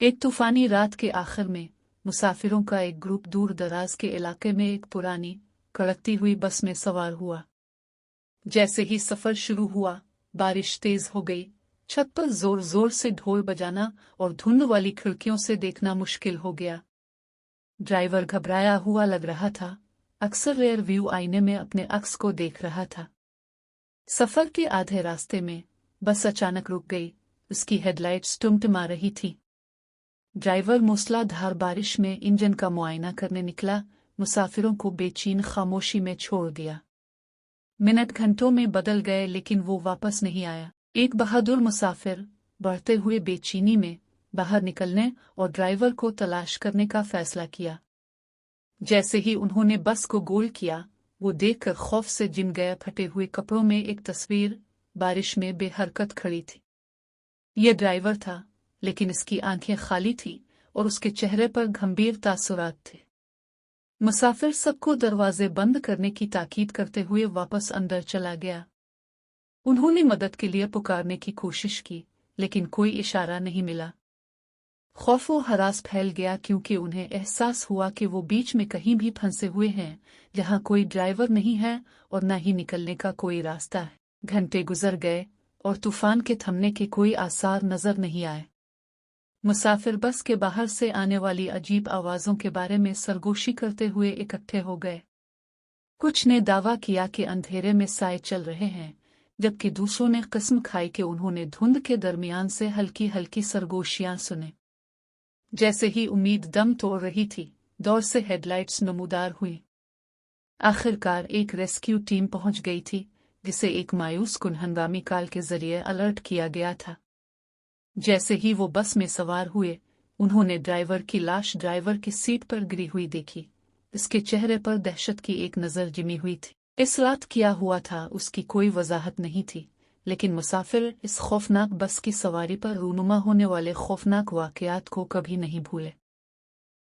एक तूफानी रात के आखिर में मुसाफिरों का एक ग्रुप दूर दराज के इलाके में एक पुरानी कड़कती हुई बस में सवार हुआ। जैसे ही सफर शुरू हुआ, बारिश तेज हो गई। छत पर जोर जोर से ढोल बजाना और धुंध वाली खिड़कियों से देखना मुश्किल हो गया। ड्राइवर घबराया हुआ लग रहा था, अक्सर रेयर व्यू आईने में अपने अक्स को देख रहा था। सफर के आधे रास्ते में बस अचानक रुक गई। उसकी हेडलाइट्स टिमटिमा रही थी। ड्राइवर मूसलाधार बारिश में इंजन का मुआयना करने निकला, मुसाफिरों को बेचैन खामोशी में छोड़ दिया। मिनट घंटों में बदल गए लेकिन वो वापस नहीं आया। एक बहादुर मुसाफिर बढ़ते हुए बेचैनी में बाहर निकलने और ड्राइवर को तलाश करने का फैसला किया। जैसे ही उन्होंने बस को गोल किया, वो देखकर खौफ से जिम गया। फटे हुए कपड़ों में एक तस्वीर बारिश में बेहरकत खड़ी थी। ये ड्राइवर था, लेकिन इसकी आंखें खाली थी और उसके चेहरे पर गंभीर तासुरात थे। मुसाफिर सबको दरवाजे बंद करने की ताकीद करते हुए वापस अंदर चला गया। उन्होंने मदद के लिए पुकारने की कोशिश की, लेकिन कोई इशारा नहीं मिला। खौफ व हरास फैल गया क्योंकि उन्हें एहसास हुआ कि वो बीच में कहीं भी फंसे हुए हैं, जहां कोई ड्राइवर नहीं है और न ही निकलने का कोई रास्ता है। घंटे गुजर गए और तूफान के थमने के कोई आसार नजर नहीं आए। मुसाफिर बस के बाहर से आने वाली अजीब आवाजों के बारे में सरगोशी करते हुए इकट्ठे हो गए। कुछ ने दावा किया कि अंधेरे में साए चल रहे हैं, जबकि दूसरों ने कसम खाई कि उन्होंने धुंध के दरमियान से हल्की हल्की सरगोशियां सुने। जैसे ही उम्मीद दम तोड़ रही थी, दौर से हेडलाइट्स नमूदार हुई। आखिरकार एक रेस्क्यू टीम पहुंच गई थी, जिसे एक मायूस कुन हंगामी कॉल के जरिए अलर्ट किया गया था। जैसे ही वो बस में सवार हुए, उन्होंने ड्राइवर की लाश ड्राइवर की सीट पर गिरी हुई देखी। इसके चेहरे पर दहशत की एक नज़र जिमी हुई थी। इस रात क्या हुआ था उसकी कोई वजाहत नहीं थी, लेकिन मुसाफिर इस खौफनाक बस की सवारी पर रूनुमा होने वाले खौफनाक वाकयात को कभी नहीं भूले।